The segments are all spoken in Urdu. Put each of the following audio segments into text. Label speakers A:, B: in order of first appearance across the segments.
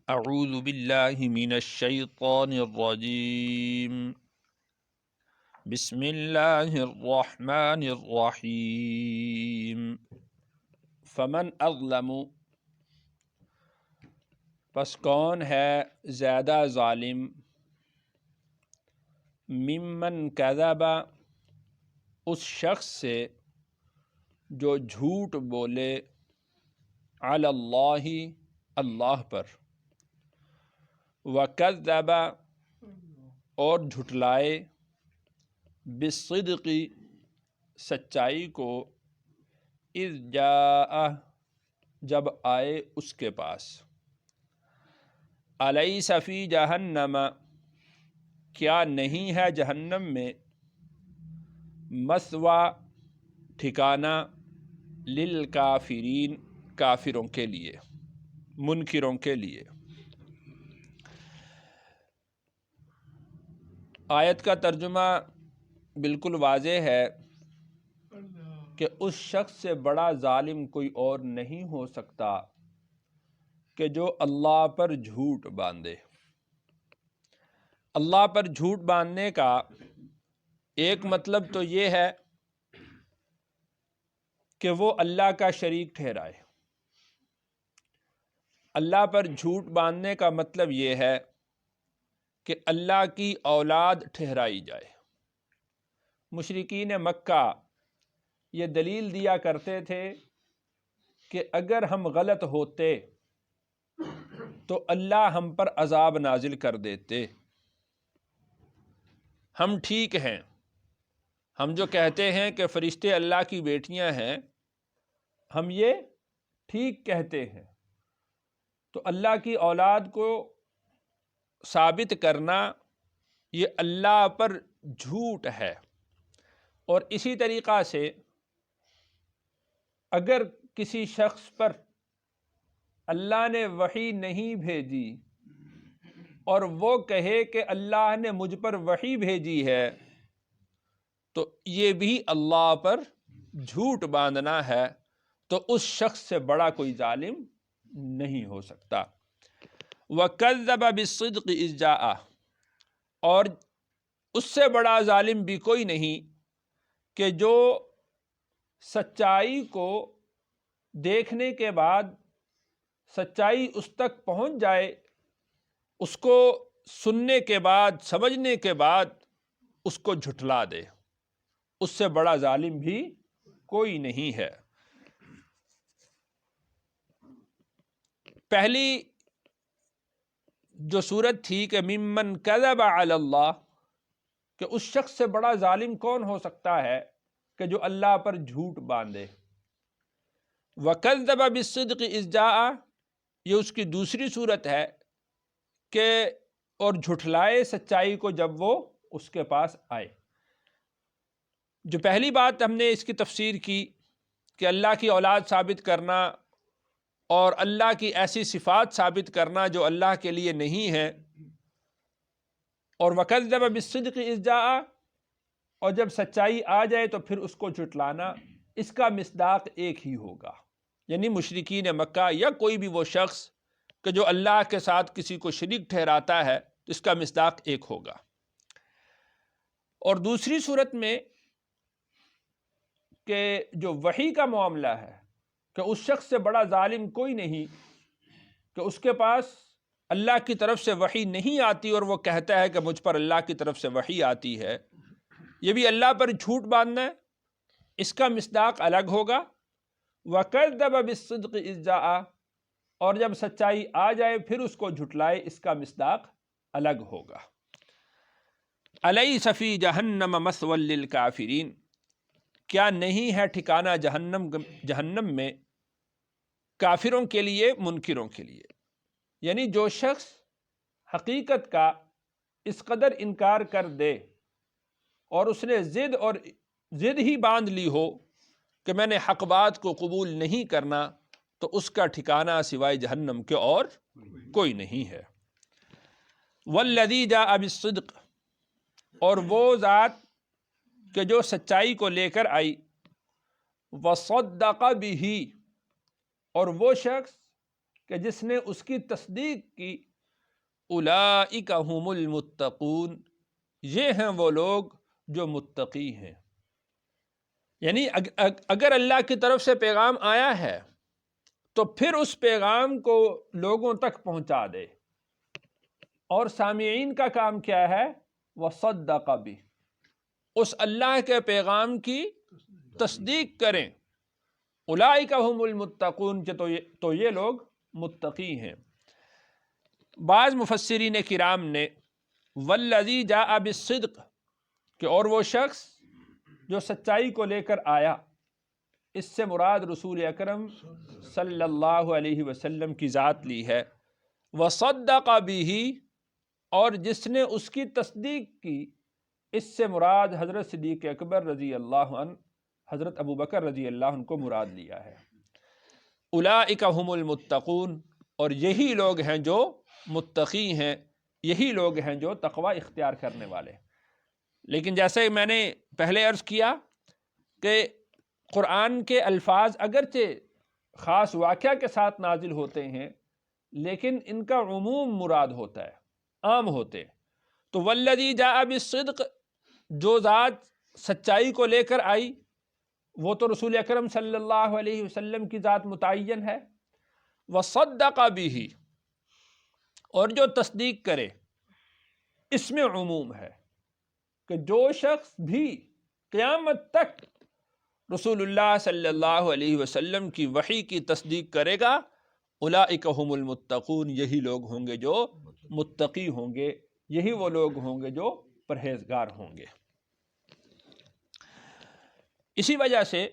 A: اعوذ باللہ من الشیطان الرجیم بسم اللہ الرحمن الرحیم فمن اظلم، پس کون ہے زیادہ ظالم، ممن کذب، اس شخص سے جو جھوٹ بولے، علی اللہ، اللہ پر، وکذب، اور جھٹلائے، بالصدق، سچائی کو، اذ جاء، جب آئے اس کے پاس، الیس فی جہنم، کیا نہیں ہے جہنم میں، مثوی، ٹھکانہ، للکافرین، کافروں کے لیے، منکروں کے لیے۔ آیت کا ترجمہ بالکل واضح ہے کہ اس شخص سے بڑا ظالم کوئی اور نہیں ہو سکتا کہ جو اللہ پر جھوٹ باندھے۔ اللہ پر جھوٹ باندھنے کا ایک مطلب تو یہ ہے کہ وہ اللہ کا شریک ٹھہرائے۔ اللہ پر جھوٹ باندھنے کا مطلب یہ ہے کہ اللہ کی اولاد ٹھہرائی جائے۔ مشرکین مکہ یہ دلیل دیا کرتے تھے کہ اگر ہم غلط ہوتے تو اللہ ہم پر عذاب نازل کر دیتے۔ ہم ٹھیک ہیں، ہم جو کہتے ہیں کہ فرشتے اللہ کی بیٹیاں ہیں، ہم یہ ٹھیک کہتے ہیں۔ تو اللہ کی اولاد کو ثابت کرنا یہ اللہ پر جھوٹ ہے۔ اور اسی طریقہ سے اگر کسی شخص پر اللہ نے وحی نہیں بھیجی اور وہ کہے کہ اللہ نے مجھ پر وحی بھیجی ہے، تو یہ بھی اللہ پر جھوٹ باندھنا ہے۔ تو اس شخص سے بڑا کوئی ظالم نہیں ہو سکتا۔ وَكَذَّبَ بِالصِّدْقِ إِذْ جَاءَ، اور اس سے بڑا ظالم بھی کوئی نہیں کہ جو سچائی کو دیکھنے کے بعد، سچائی اس تک پہنچ جائے، اس کو سننے کے بعد، سمجھنے کے بعد اس کو جھٹلا دے۔ اس سے بڑا ظالم بھی کوئی نہیں ہے۔ پہلی جو صورت تھی کہ ممن کذب علی اللہ، کہ اس شخص سے بڑا ظالم کون ہو سکتا ہے کہ جو اللہ پر جھوٹ باندھے۔ وَكَذَّبَ بِالصِّدْقِ إِذْ جَاءَ، یہ اس کی دوسری صورت ہے کہ اور جھٹلائے سچائی کو جب وہ اس کے پاس آئے۔ جو پہلی بات ہم نے اس کی تفسیر کی کہ اللہ کی اولاد ثابت کرنا اور اللہ کی ایسی صفات ثابت کرنا جو اللہ کے لیے نہیں ہے، اور وَكَذَّبَ بِالصِّدْقِ إِذْ جَاءَ، اور جب سچائی آ جائے تو پھر اس کو جھٹلانا، اس کا مصداق ایک ہی ہوگا۔ یعنی مشرکین مکہ یا کوئی بھی وہ شخص کہ جو اللہ کے ساتھ کسی کو شریک ٹھہراتا ہے، تو اس کا مصداق ایک ہوگا۔ اور دوسری صورت میں کہ جو وحی کا معاملہ ہے کہ اس شخص سے بڑا ظالم کوئی نہیں کہ اس کے پاس اللہ کی طرف سے وحی نہیں آتی اور وہ کہتا ہے کہ مجھ پر اللہ کی طرف سے وحی آتی ہے، یہ بھی اللہ پر جھوٹ باندھنا ہے، اس کا مصداق الگ ہوگا۔ وَكَذَّبَ بِالصِّدْقِ إِذْ جَاءَ، اور جب سچائی آ جائے پھر اس کو جھٹلائے، اس کا مصداق الگ ہوگا۔ أَلَيْسَ فِي جَهَنَّمَ مَثْوًى لِلْكَافِرِينَ، کیا نہیں ہے ٹھکانہ جہنم میں کافروں کے لیے، منکروں کے لیے۔ یعنی جو شخص حقیقت کا اس قدر انکار کر دے اور اس نے ضد ہی باندھ لی ہو کہ میں نے حق بات کو قبول نہیں کرنا، تو اس کا ٹھکانہ سوائے جہنم کے اور کوئی نہیں ہے۔ والذی جاء بالصدق، اور وہ ذات کہ جو سچائی کو لے کر آئی، وصدق بہ، اور وہ شخص کہ جس نے اس کی تصدیق کی، اولئک ھم المتقون، یہ ہیں وہ لوگ جو متقی ہیں۔ یعنی اگر اللہ کی طرف سے پیغام آیا ہے تو پھر اس پیغام کو لوگوں تک پہنچا دے، اور سامعین کا کام کیا ہے؟ وصدق بہ، اس اللہ کے پیغام کی تصدیق کریں۔ اولئک ھم المتقون، تو یہ لوگ متقی ہیں۔ بعض مفسرین کرام نے والذی جاء بالصدق، کہ اور وہ شخص جو سچائی کو لے کر آیا، اس سے مراد رسول اکرم صلی اللہ علیہ وسلم کی ذات لی ہے۔ وصدق بہ، اور جس نے اس کی تصدیق کی، اس سے مراد حضرت صدیق اکبر رضی اللہ عنہ، حضرت ابو بکر رضی اللہ عنہ کو مراد لیا ہے۔ اولئک ھم المتقون، اور یہی لوگ ہیں جو متقی ہیں، یہی لوگ ہیں جو تقوی اختیار کرنے والے۔ لیکن جیسے میں نے پہلے عرض کیا کہ قرآن کے الفاظ اگرچہ خاص واقعہ کے ساتھ نازل ہوتے ہیں، لیکن ان کا عموم مراد ہوتا ہے، عام ہوتے ہیں۔ تو والذی جاء بالصدق، جو ذات سچائی کو لے کر آئی، وہ تو رسول اکرم صلی اللہ علیہ وسلم کی ذات متعین ہے۔ وصدق بہ، اور جو تصدیق کرے، اس میں عموم ہے کہ جو شخص بھی قیامت تک رسول اللہ صلی اللہ علیہ وسلم کی وحی کی تصدیق کرے گا، اولئک ھم المتقون، یہی لوگ ہوں گے جو متقی ہوں گے، یہی وہ لوگ ہوں گے جو پرہیزگار ہوں گے۔ اسی وجہ سے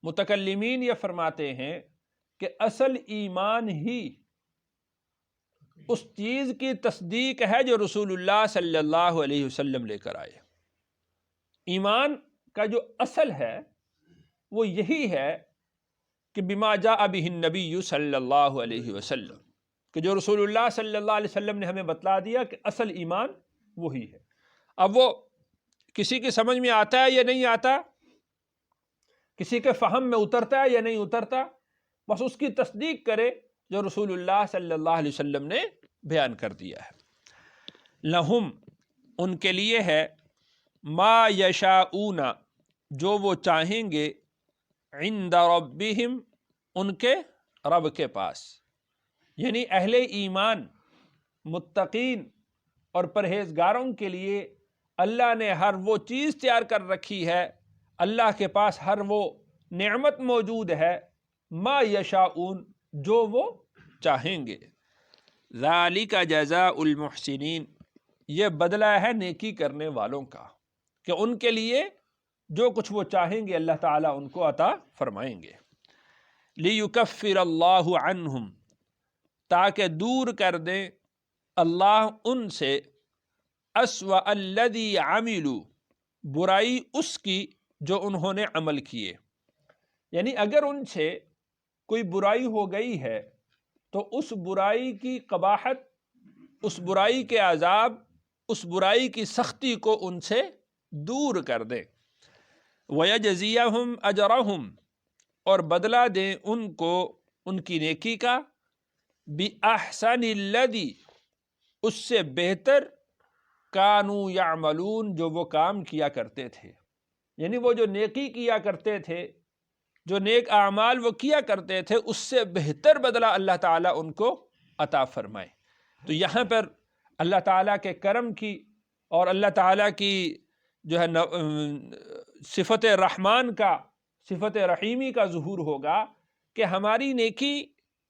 A: متکلمین یہ فرماتے ہیں کہ اصل ایمان ہی اس چیز کی تصدیق ہے جو رسول اللہ صلی اللہ علیہ وسلم لے کر آئے۔ ایمان کا جو اصل ہے وہ یہی ہے کہ بما جاء بہ النبی صلی اللہ علیہ وسلم، کہ جو رسول اللہ صلی اللہ علیہ وسلم نے ہمیں بتلا دیا کہ اصل ایمان وہی ہے۔ اب وہ کسی کی سمجھ میں آتا ہے یا نہیں آتا، کسی کے فہم میں اترتا ہے یا نہیں اترتا، بس اس کی تصدیق کرے جو رسول اللہ صلی اللہ علیہ وسلم نے بیان کر دیا ہے۔ لہم، ان کے لیے ہے، ما یشاؤون، جو وہ چاہیں گے، عند ربہم، ان کے رب کے پاس۔ یعنی اہل ایمان، متقین اور پرہیزگاروں کے لیے اللہ نے ہر وہ چیز تیار کر رکھی ہے، اللہ کے پاس ہر وہ نعمت موجود ہے، ما یشاؤون، جو وہ چاہیں گے۔ ذالک جزاء المحسنین، یہ بدلہ ہے نیکی کرنے والوں کا، کہ ان کے لیے جو کچھ وہ چاہیں گے اللہ تعالیٰ ان کو عطا فرمائیں گے۔ لیکفر اللہ عنہم، تاکہ دور کر دیں اللہ ان سے، اسوأ الذی عملوا، برائی اس کی جو انہوں نے عمل کیے۔ یعنی اگر ان سے کوئی برائی ہو گئی ہے تو اس برائی کی قباحت، اس برائی کے عذاب، اس برائی کی سختی کو ان سے دور کر دیں۔ وَيَجْزِيَهُمْ أَجْرَهُمْ، اور بدلہ دیں ان کو ان کی نیکی کا، بِأَحْسَنِ الَّذِي، اس سے بہتر، كَانُوا يَعْمَلُونَ، جو وہ کام کیا کرتے تھے۔ یعنی وہ جو نیکی کیا کرتے تھے، جو نیک اعمال وہ کیا کرتے تھے، اس سے بہتر بدلہ اللہ تعالیٰ ان کو عطا فرمائے۔ تو یہاں پر اللہ تعالیٰ کے کرم کی اور اللہ تعالیٰ کی جو ہے صفت رحمان کا، صفت رحیمی کا ظہور ہوگا کہ ہماری نیکی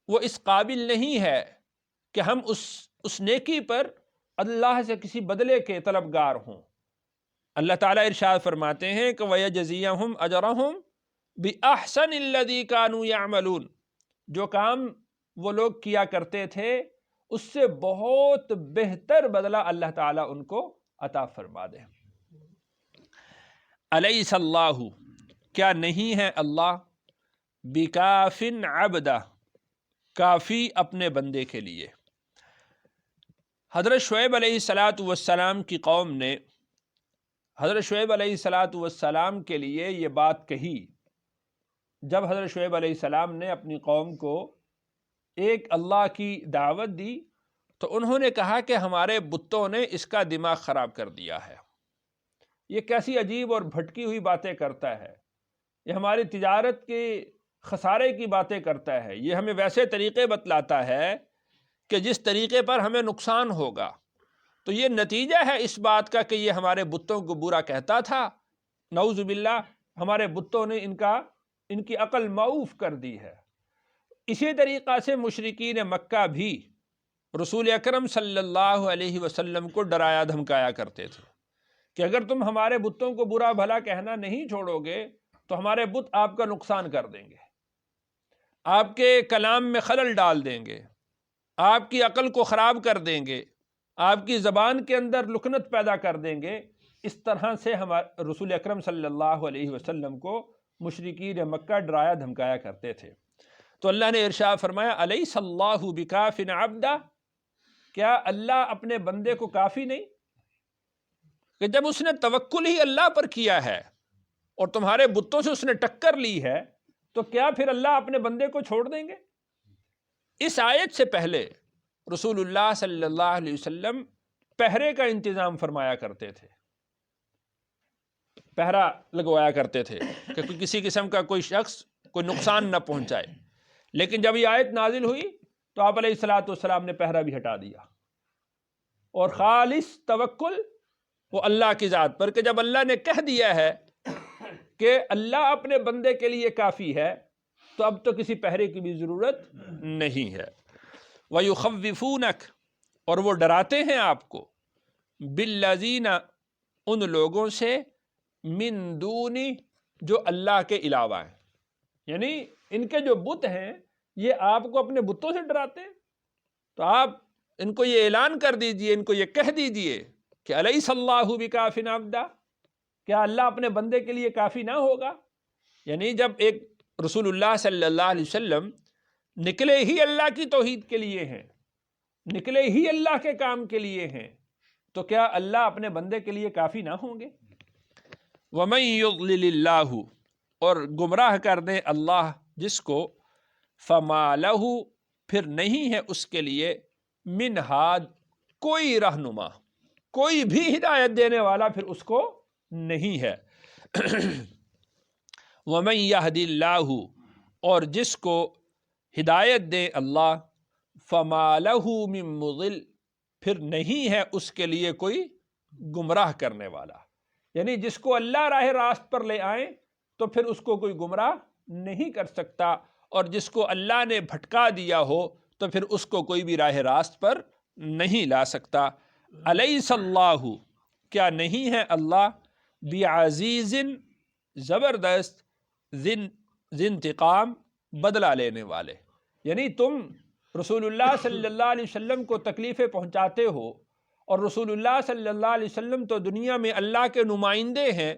A: وہ اس قابل نہیں ہے کہ ہم اس نیکی پر اللہ سے کسی بدلے کے طلبگار ہوں۔ اللہ تعالیٰ ارشاد فرماتے ہیں کہ وَيَجْزِيَهُمْ أَجْرَهُمْ بِأَحْسَنِ الَّذِي كَانُوا يَعْمَلُونَ، جو کام وہ لوگ کیا کرتے تھے اس سے بہت بہتر بدلہ اللہ تعالیٰ ان کو عطا فرما دے۔ الیس اللہ، کیا نہیں ہے اللہ، بکاف عبدہ، کافی اپنے بندے کے لیے۔ حضرت شعیب علیہ السلام کی قوم نے حضرت شعیب علیہ السلام کے لیے یہ بات کہی، جب حضرت شعیب علیہ السلام نے اپنی قوم کو ایک اللہ کی دعوت دی تو انہوں نے کہا کہ ہمارے بتوں نے اس کا دماغ خراب کر دیا ہے، یہ کیسی عجیب اور بھٹکی ہوئی باتیں کرتا ہے، یہ ہماری تجارت کے خسارے کی باتیں کرتا ہے، یہ ہمیں ویسے طریقے بتلاتا ہے کہ جس طریقے پر ہمیں نقصان ہوگا۔ تو یہ نتیجہ ہے اس بات کا کہ یہ ہمارے بتوں کو برا کہتا تھا، نعوذ باللہ ہمارے بتوں نے ان کی عقل معوف کر دی ہے۔ اسی طریقہ سے مشرکین مکہ بھی رسول اکرم صلی اللہ علیہ وسلم کو ڈرایا دھمکایا کرتے تھے کہ اگر تم ہمارے بتوں کو برا بھلا کہنا نہیں چھوڑو گے تو ہمارے بت آپ کا نقصان کر دیں گے، آپ کے کلام میں خلل ڈال دیں گے، آپ کی عقل کو خراب کر دیں گے، آپ کی زبان کے اندر لکنت پیدا کر دیں گے۔ اس طرح سے ہمارے رسول اکرم صلی اللہ علیہ وسلم کو مشرکین مکہ ڈرایا دھمکایا کرتے تھے۔ تو اللہ نے ارشاد فرمایا الیس اللہ بکاف عبدہ، کیا اللہ اپنے بندے کو کافی نہیں؟ کہ جب اس نے توکل ہی اللہ پر کیا ہے اور تمہارے بتوں سے اس نے ٹکر لی ہے تو کیا پھر اللہ اپنے بندے کو چھوڑ دیں گے؟ اس آیت سے پہلے رسول اللہ صلی اللہ علیہ وسلم پہرے کا انتظام فرمایا کرتے تھے، پہرا لگوایا کرتے تھے کہ کسی قسم کا کوئی شخص کوئی نقصان نہ پہنچائے، لیکن جب یہ آیت نازل ہوئی تو آپ علیہ الصلوۃ والسلام نے پہرا بھی ہٹا دیا اور خالص توکل وہ اللہ کی ذات پر، کہ جب اللہ نے کہہ دیا ہے کہ اللہ اپنے بندے کے لیے کافی ہے تو اب تو کسی پہرے کی بھی ضرورت نہیں ہے۔ وَيُخَوِّفُونَكَ، اور وہ ڈراتے ہیں آپ کو، بِالَّذِينَ، ان لوگوں سے، من دونی، جو اللہ کے علاوہ ہیں، یعنی ان کے جو بت ہیں یہ آپ کو اپنے بتوں سے ڈراتے ہیں۔ تو آپ ان کو یہ اعلان کر دیجئے، ان کو یہ کہہ دیجئے کہ الیس اللہ بکاف عبدہ، کیا اللہ اپنے بندے کے لیے کافی نہ ہوگا؟ یعنی جب ایک رسول اللہ صلی اللہ علیہ وسلم نکلے ہی اللہ کی توحید کے لیے ہیں، نکلے ہی اللہ کے کام کے لیے ہیں، تو کیا اللہ اپنے بندے کے لیے کافی نہ ہوں گے؟ وَمَن يُضْلِلِ اللَّهُ، اور گمراہ کر دے اللہ جس کو، فَمَا لَهُ، پھر نہیں ہے اس کے لیے، من ہاد، کوئی رہنما، کوئی بھی ہدایت دینے والا پھر اس کو نہیں ہے۔ وَمَن يَهْدِ اللَّهُ، اور جس کو ہدایت دے اللہ، فَمَا لَهُ مِن مُضِلٍ، پھر نہیں ہے اس کے لیے کوئی گمراہ کرنے والا، یعنی جس کو اللہ راہ راست پر لے آئیں تو پھر اس کو کوئی گمراہ نہیں کر سکتا، اور جس کو اللہ نے بھٹکا دیا ہو تو پھر اس کو کوئی بھی راہ راست پر نہیں لا سکتا۔ الیس اللہ، کیا نہیں ہے اللہ، بعزیز، زبردست، ذی انتقام، بدلہ لینے والے، یعنی تم رسول اللہ صلی اللہ علیہ وسلم کو تکلیفیں پہنچاتے ہو، اور رسول اللہ صلی اللہ علیہ وسلم تو دنیا میں اللہ کے نمائندے ہیں،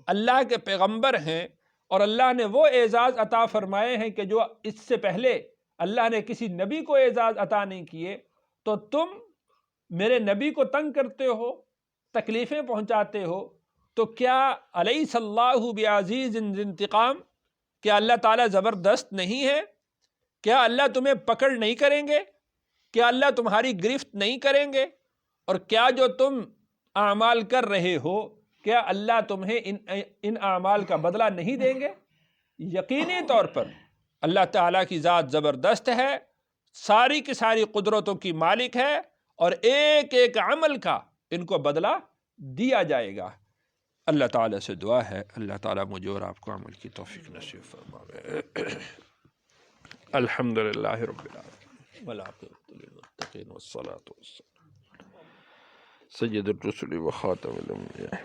A: اللہ کے پیغمبر ہیں، اور اللہ نے وہ اعزاز عطا فرمائے ہیں کہ جو اس سے پہلے اللہ نے کسی نبی کو اعزاز عطا نہیں کیے، تو تم میرے نبی کو تنگ کرتے ہو، تکلیفیں پہنچاتے ہو، تو کیا الیس اللہ بعزیز ذی انتقام، کیا اللہ تعالیٰ زبردست نہیں ہے؟ کیا اللہ تمہیں پکڑ نہیں کریں گے؟ کیا اللہ تمہاری گرفت نہیں کریں گے؟ اور کیا جو تم اعمال کر رہے ہو کیا اللہ تمہیں ان اعمال کا بدلہ نہیں دیں گے؟ یقینی طور پر اللہ تعالیٰ کی ذات زبردست ہے، ساری کی ساری قدرتوں کی مالک ہے، اور ایک ایک عمل کا ان کو بدلہ دیا جائے گا۔ اللہ تعالیٰ سے دعا ہے اللہ تعالیٰ مجھے اور آپ کو عمل کی توفیق نصیب فرمائے۔ الحمدللہ رب العالمین والعاقبۃ للمتقین والصلاۃ والسلام سید الرسل وخاتم الانبیاء۔